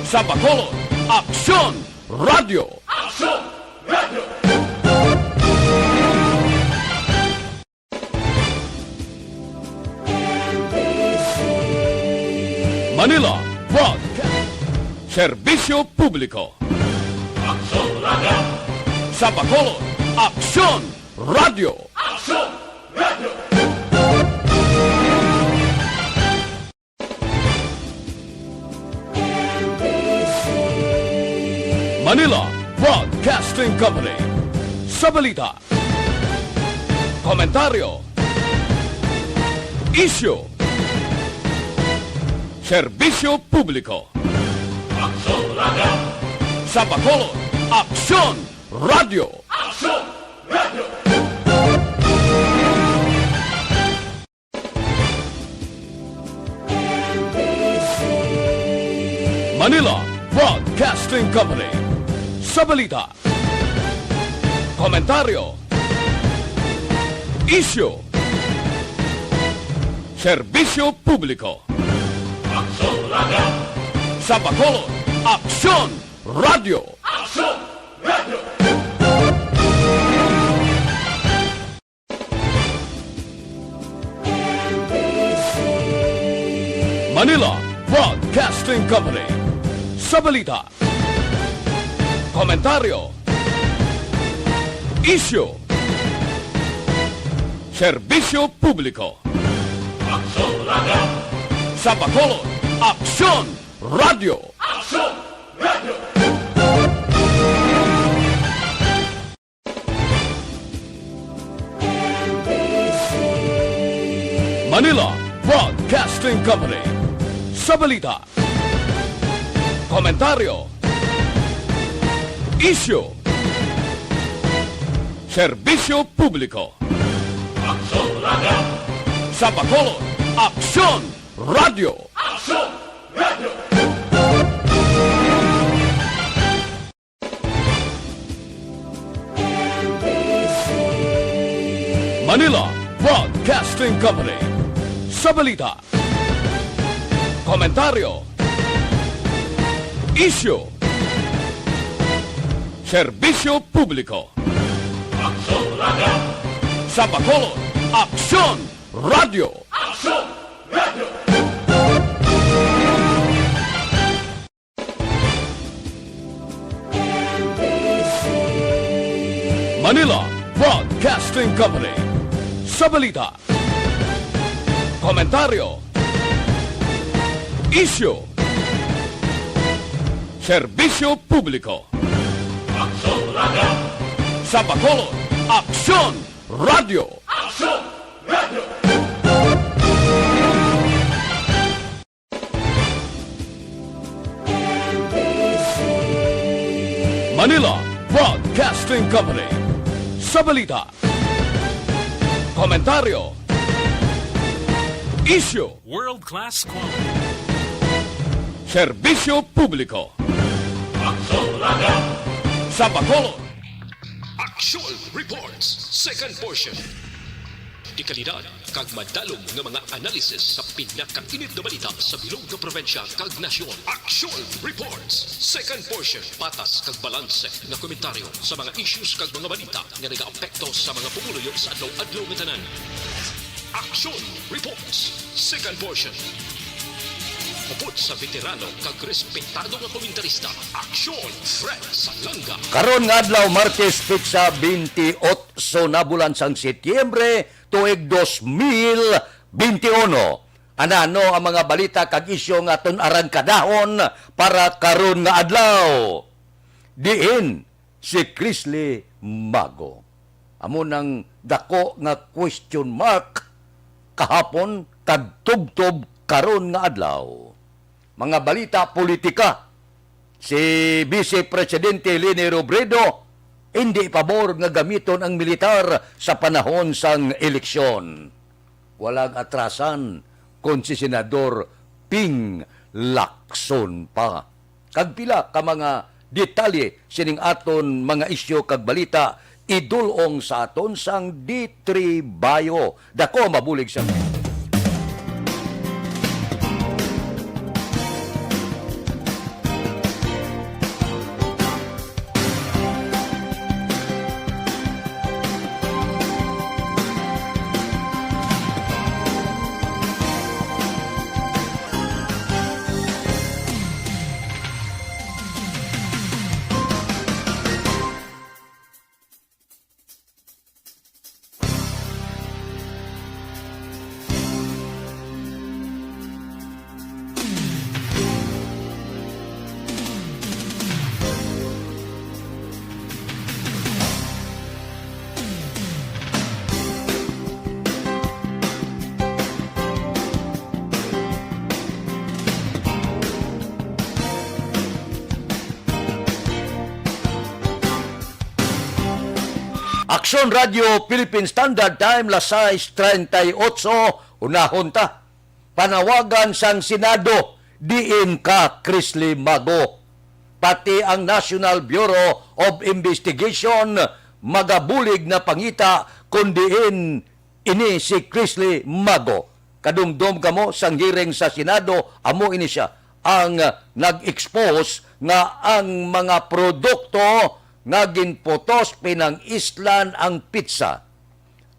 Sa Bacolod, Aksyon Radio! Aksyon Radio! Manila Broadcast Serbisyo Publiko. Aksyon Radio! Sa Bacolod, Aksyon Radio! Aksyon Radio! Manila Broadcasting Company. Sa balita, komentaryo, isyu, serbisyo publiko. Aksyon Radio! Sa Bacolod, Aksyon Radio! Aksyon Radio! Manila Broadcasting Company. Sa balita, komentaryo, isyu, serbisyo publiko. Aksyon Radio! Sa Bacolod, Aksyon Radio! Aksyon Radio! Manila Broadcasting Company. Sa balita, komentaryo, isyu, serbisyo publiko. Aksyon Radio! Sa Bacolod, Aksyon Radio! Aksyon Radio! Manila Broadcasting Company. Sa balita, komentaryo, isyu, serbisyo publiko. Aksyon Radio! Sa Bacolod, Aksyon Radio! Aksyon Radio! Manila Broadcasting Company. Sa balita, komentaryo, isyu, serbisyo publiko. Aksyon Radio! Sa Bacolod, Aksyon Radio! Aksyon Radio! Manila Broadcasting Company. Sa balita, komentaryo, isyu, serbisyo publiko. Aksyon Radio! Sa Bacolod, Aksyon Radio! Aksyon Radio! Manila Broadcasting Company. Sa balita, komentaryo, isyu, World-class quality. serbisyo publiko. Aksyon Radio! Sa Bacolod, Action Reports, second portion. Di kalidad, kag madalong ng mga analisis sa pinakainit na balita sa bilog na probensya kag nasyon. Action Reports, second portion. Patas kag balanse na komentaryo sa mga issues kag mga balita nga nag-aapekto sa mga pumuluyo sa adlaw-adlaw nga tanan. Action Reports, second portion. Upod sa veterano kag respetado nga komentarista, Aksyon Fred Salanga. Karon nga adlaw Martes piksa 28 na bulan sang Setyembre tuig 2021. Anano ang mga balita kag isyu nga aton arangkadahon para karon nga adlaw. Diin si Chrisley Mago. Amo nang dako nga question mark kahapon kag tubtob karon nga adlaw. Mga balita politika. Si Vice Presidente Leni Robredo hindi pabor nga gamiton ang militar sa panahon sang eleksyon. Walang atrasan kon si Senador Ping Lacson pa. Kag pila ka mga detalye sining aton mga isyu kag balita idulong sa aton sang D3 Bayo. Dako mabulig sa Aksyon Radio Philippine Standard Time, las 6:38, unahon ta. Panawagan sang Senado, diin ka Chrisley Mago. Pati ang National Bureau of Investigation, magabulig na pangita kung diin ini si Chrisley Mago. Kadumdum kamo sang hearing sa Senado, amo ini siya ang nag-expose nga ang mga produkto nga ginpotos pinang islan ang pizza.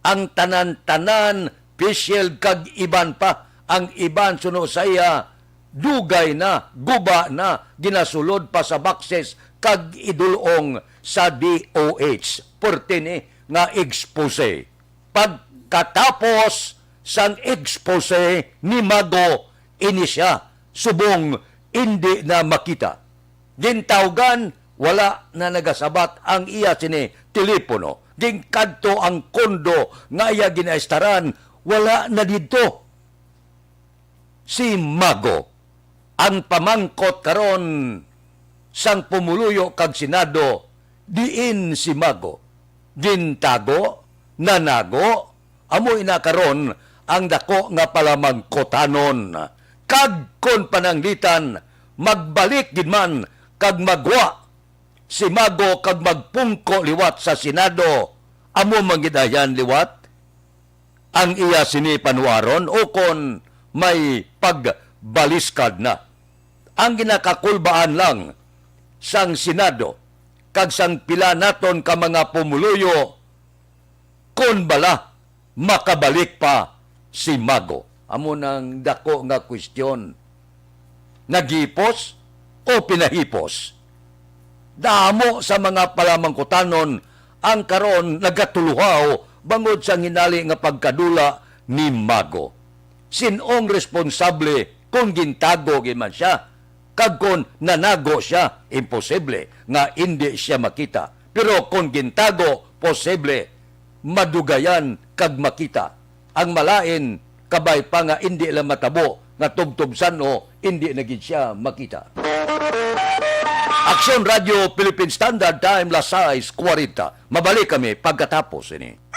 Ang tanan-tanan, pisyel kag iban pa. Ang iban suno sa iya, dugay na, guba na, ginasulod pa sa boxes kag idulong sa DOH. Pertini nga expose. Pagkatapos sang expose ni Mago, ini siya, subong hindi na makita. Gintawgan, wala na nagasabat ang iya sini telepono. Gingkadto ang kondo nga iya ginaistaran, wala na dito. Si Mago, ang pamangkot karon sang pumuluyo kag Senado, diin si Mago. Gintago, nanago, amo ina karon ang dako nga palamangkotanon. Kag kon pananglitan, magbalik gid man kag magwa si Mago kag magpungko liwat sa Senado. Amo mangidayan liwat ang iya sini panuaron o kon may pagbaliskad na. Ang ginakakulbaan lang sang Senado kag sang pila naton ka mga pumuluyo kon bala makabalik pa si Mago. Amo nang dako nga kwestiyon. Nagipos o pinahipos? Damo sa mga palamangkutanon ang karon nagatuluhaw bangod sa hinali nga pagkadula ni Mago. Sinong responsable kung gintago man siya? Kag kung nanago siya, imposible nga hindi siya makita. Pero kung gintago, posible madugayan kag makita. Ang malain, kabay pa nga hindi lang matabo nga tubtubsan o hindi na gid siya makita. Aksyon Radio Philippine Standard Time, las 6:40. Mabalik kami pagkatapos ini.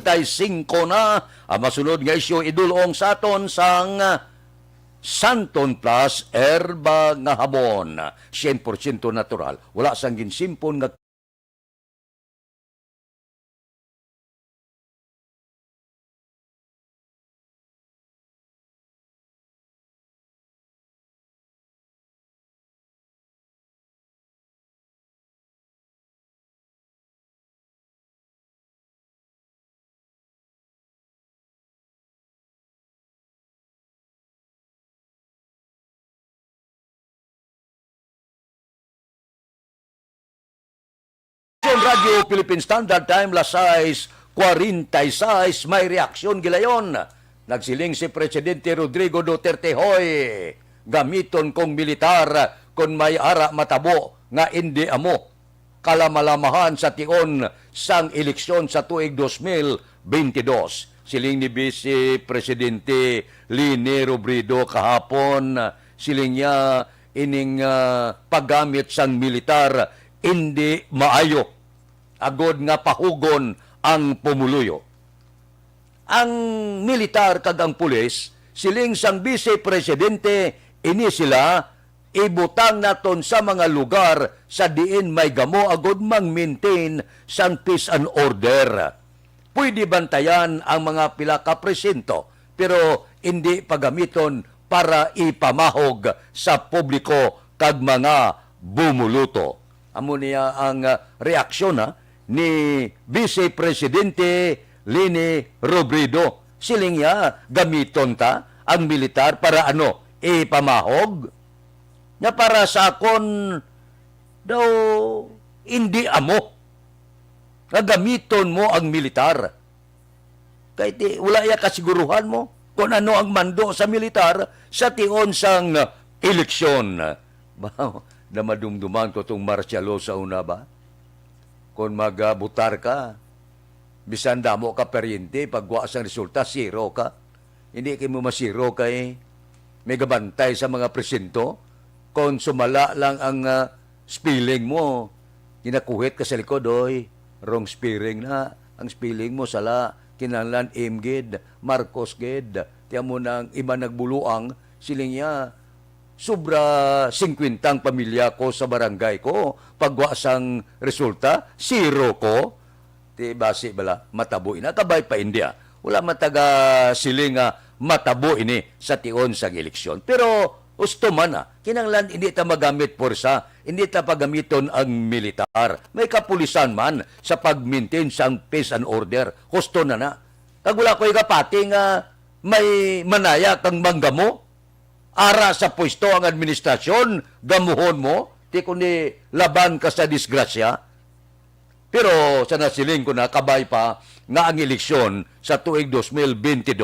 45 na. Ang masunod nga isyo idulong sa aton sang Santon Plus Herba nga hamon. 100% natural. Wala sang ginsimpon nga Radio Philippine Standard Time las 6:46 may reaksyon gilayon. Nagsiling si Presidente Rodrigo Duterte, hoy, gamiton kong militar kung may ara matabo nga hindi amo kalamalamahan sa tion sang eleksyon sa tuig 2022. Siling ni Vice Presidente Lini Robredo kahapon, siling niya ining paggamit sang militar hindi maayo. Agod nga pahugon ang pumuluyo. Ang militar kag ang pulis, siling sang Vice Presidente, ini sila ibutang naton sa mga lugar sa diin may gamo agod mang-maintain sang peace and order. Pwede bantayan ang mga pila ka presinto, pero hindi pagamiton para ipamahog sa publiko kag mga bumuluto. Amo niya ang reaksyon ni Vice Presidente Lini Robredo. Siling niya gamiton ta ang militar para ano? Ipamahog? Na para sa akon daw hindi amo. Gagamiton mo ang militar. Kahit wala ya kasiguruhan mo kung ano ang mando sa militar sa tion sang eleksyon. Na madumduman ko itong martial law sa una ba? Kung magbutar ka, bisan damo ka peryente, pagwa sang resulta, zero ka. Hindi kayo mo masiro kay may gabantay sa mga presinto. Kung sumala lang ang spelling mo, ginakuhit ka sa likod, oy, wrong spelling na. Ang spelling mo sala, kinahanglan Imgid, Marcos Gid, tiyan mo nang iba nagbuluang, siling niya, sobra 50 ang pamilya ko sa barangay ko. Pagwa sang resulta, zero ko. Ti basi bala, matabo ina. Kabay pa India. Wala mataga siling matabo ini sa tion sang eleksyon. Pero gusto man kinanglan hindi ta magamit porsa, hindi ta pagamiton ang militar. May kapulisan man sa pag-maintain sang peace and order. Gusto na. Kag wala ko ikapati nga may manaya kang manggamo. Ara sa pwesto ang administrasyon, gamuhon mo, di kundi laban ka sa disgrasya. Pero sa nasiling ko na, kabay pa nga ang eleksyon sa tuig 2022,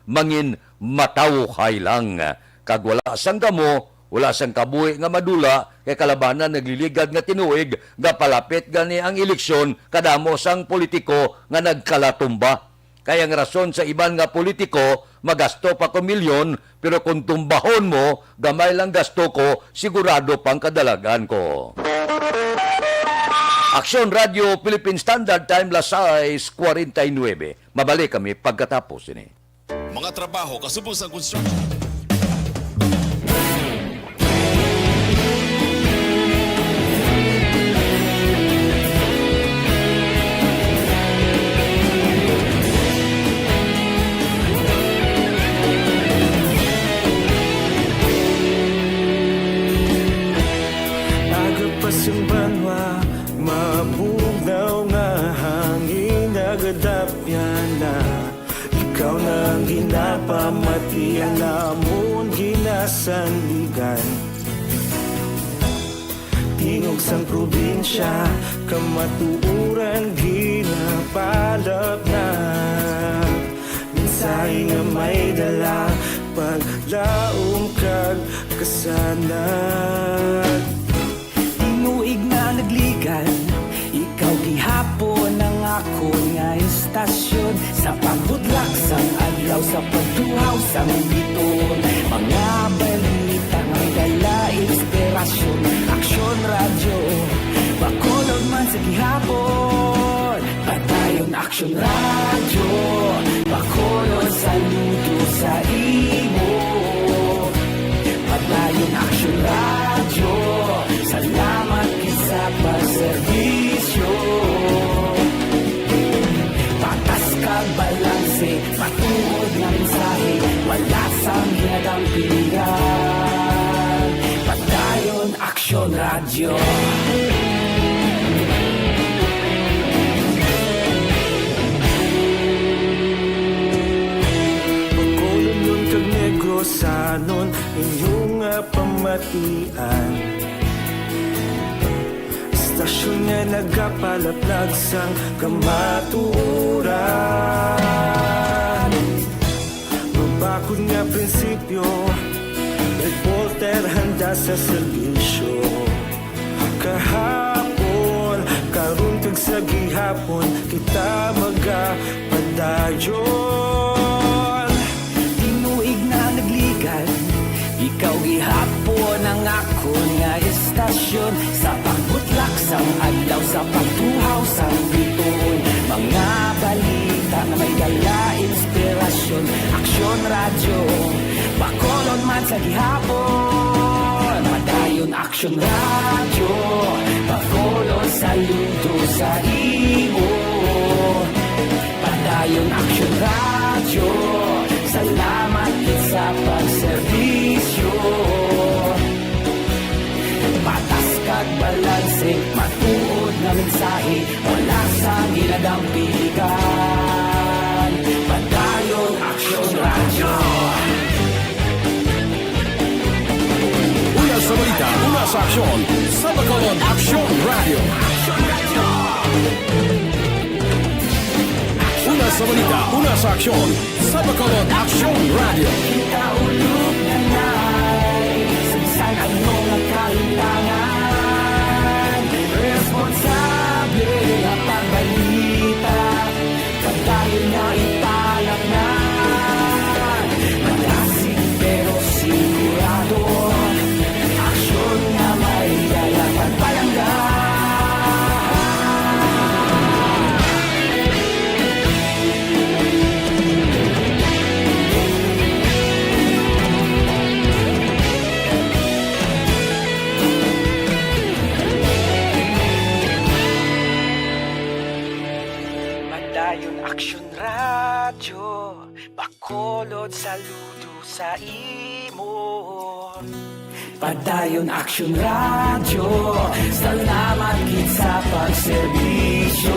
mangin matawhay lang. Kag wala sang gamo, wala sang kabuhi nga madula, kay kalabanan nagliligad nga tinuig, nga palapit gani ang eleksyon, kadamo sang politiko nga nagkalatumba. Kaya ang rason sa iban nga politiko, magasto pa ko milyon, pero kung tumbahon mo, gamay lang gasto ko, sigurado pang kadalagan ko. Aksyon Radio Philippine Standard Time las 6:49. Mabalik kami pagkatapos ini. Mga trabaho kasubong sa construction. Pasumbanwa, mabugnaw nga hangin nagadapyan na. Ikaw nang ginapamati ang namon ginasandigan. Tingog sang probinsya, kamatuuran ginapalap na. Minsay nga may dala, paglaom kag kasanad. Tinuig na nagligan, ikaw gihapon ang ako nga istasyon. Sa pagbudlak sang adlaw, sa pagtuhaw sang biton. Mga balita nga dala inspirasyon. Aksyon radyo, bakolog man sa gihapon. Patayon aksyon. Action Radio, Bacolod saludo sa imo. Padayon Action Radio, salamat kisa pagserbisyo. Patas kag balanse, matuod na mensahe, wala sang ginagampingan. Padayon Action Radio. Sanon inyong pamatian, istasyon nga nagapalaplag sang kamaturan. Mabakod nga prinsipyo, reporter handa sa serbisyo. Kahapon, karon kag sa gihapon, kita magapadayon. Ikaw gihapon ang akon nga istasyon, sa pagbutlak sang adlaw, sa pagtuhaw sang bituon. Mga balita na may dala inspirasyon. Aksyon Radio, Bacolod man sa gihapon. Padayon Aksyon Radio, Bacolod saludo sa imo. Padayon Aksyon Radio, salamat sa pagserbisyo. Patas kag balanse, matuod na mensahe, wala sa ginagampilikan. Padayon Action Radio. Una sa balita, una sa aksyon, sa Bacolod Action Radio. Una sa balita, una sa aksyon, sa Bacolod Action Radio. Kaulog na na'y saan ang mga kalintangan. Responsable na pagbalita, pagdayon na italak na. Malasig pero sigurado, aksyon na may dalaman palanggan. Action Radio, Bacolod saludo sa imo. Padayon Action Radio, salamat gid sa pagserbisyo.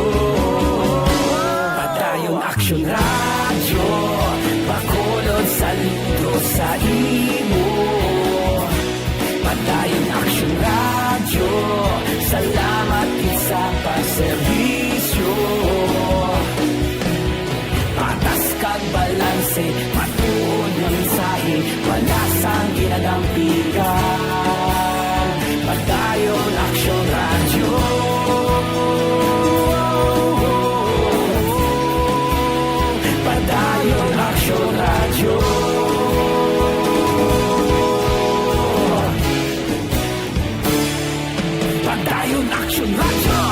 Padayon Action Radio, Bacolod saludo sa imo. Padayon Action Radio, salamat gid sa pagserbisyo. Patas kag balanse, matuod na mensahe, wala sang ginagampilikan. Padayon Action Radio. Padayon Action Radio. Padayon Action Radio.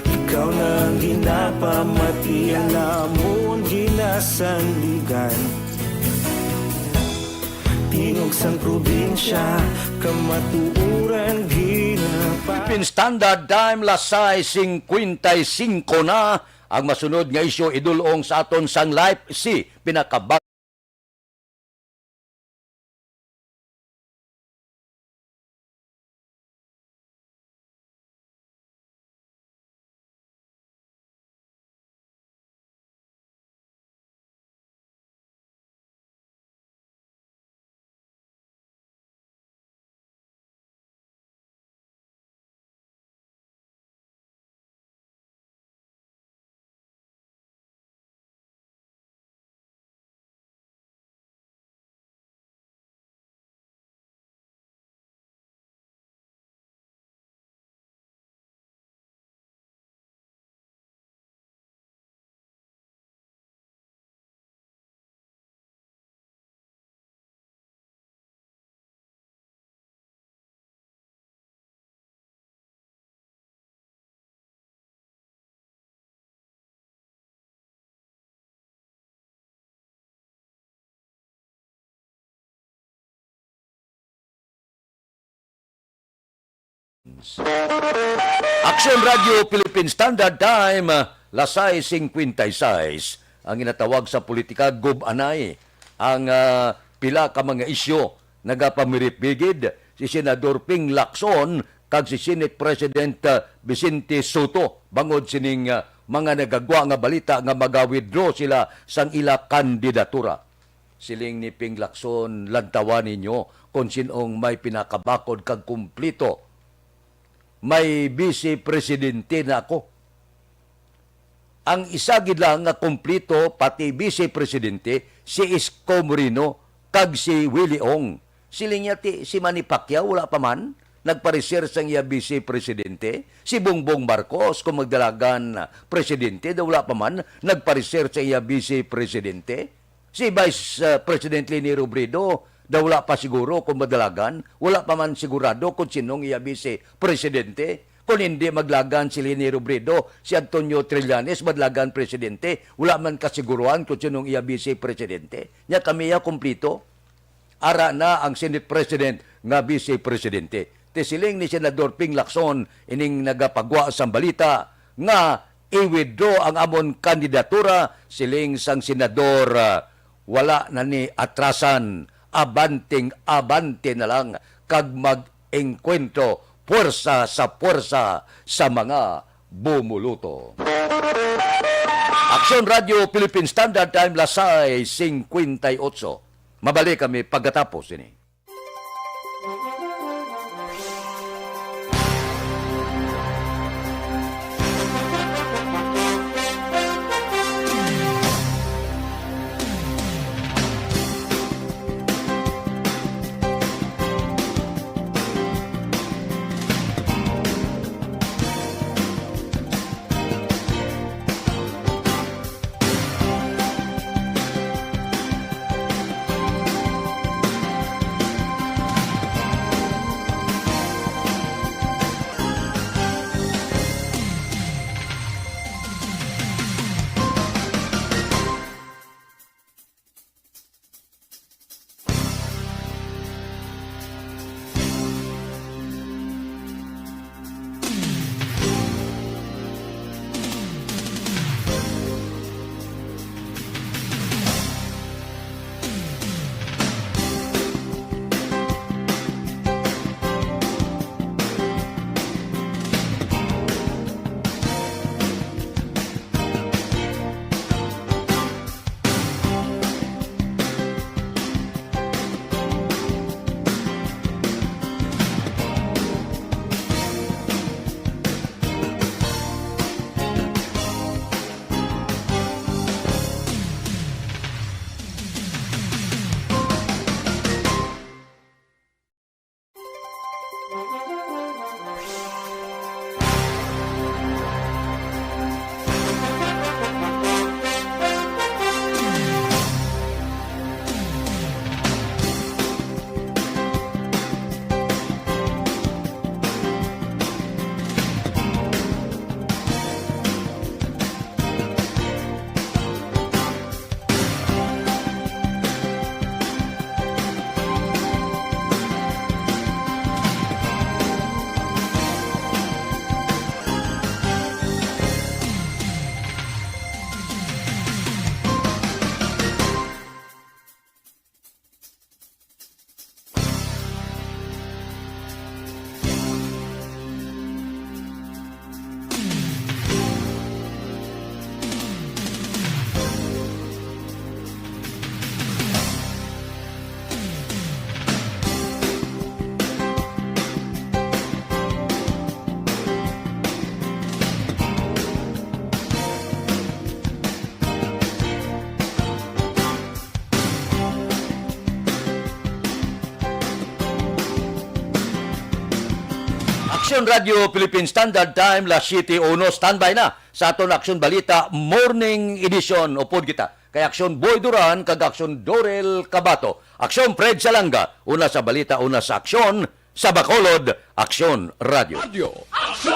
Ikaw nang ginapamatian, namon ginasandigan. Tingog sang probinsya, kamatuuran ginapa. Philippine Standard Time, lasay 55 na. Ang masunod nga isyo idulong sa aton sang life si pinakabag Philippines. Action Radio Philippine Standard Time, Lasay 56. Ang inatawag sa politika, Gob-anay. Ang pila ka mga isyo nagapamiripigid si Senador Ping Lacson kag si Senate President Vicente Soto bangod sining mga nagagwa nga balita nga maga-withdraw sila sang ila kandidatura. Siling ni Ping Lacson, lantawan ninyo kung sinong may pinakabakod kag kumplito. May vice presidente na ako. Ang isa gid lang nga kumplito pati vice presidente si Isko Moreno kag si Willie Ong. Siling niya si Manny Pacquiao wala pa man nagpareser sang iya vice presidente. Si Bongbong Marcos kung magdalagan presidente daw wala pa man nagpareser sa iya vice presidente. Si Vice President Leni Robredo daw wala pa siguro kung madalagan, wala pa man sigurado kung sinong iya vice presidente. Kung hindi maglagan si Leni Robredo, si Antonio Trillanes madlagan presidente, wala man kasiguruhan kung sinong iya vice presidente. Nya kami ya kumplito. Ara na ang Senate President nga vice presidente. Tesiling ni Senador Ping Lacson ining nagapagwa sa balita nga i-withdraw ang amon kandidatura siling sang senador wala na ni atrasan abanting-abante na lang kag mag-engkwentro puwersa sa mga bumuluto. Action Radio Philippine Standard Time, Lasay 58. Mabalik kami pagkatapos ini. Action Radio Philippine Standard Time, La City Uno, standby na sa aton Action Balita Morning Edition. Upod kita kay Action Boy Duran kag Action Dorel Cabato. Action Fred Salanga, una sa balita, una sa aksyon, sa Bacolod, Action Radio. Action!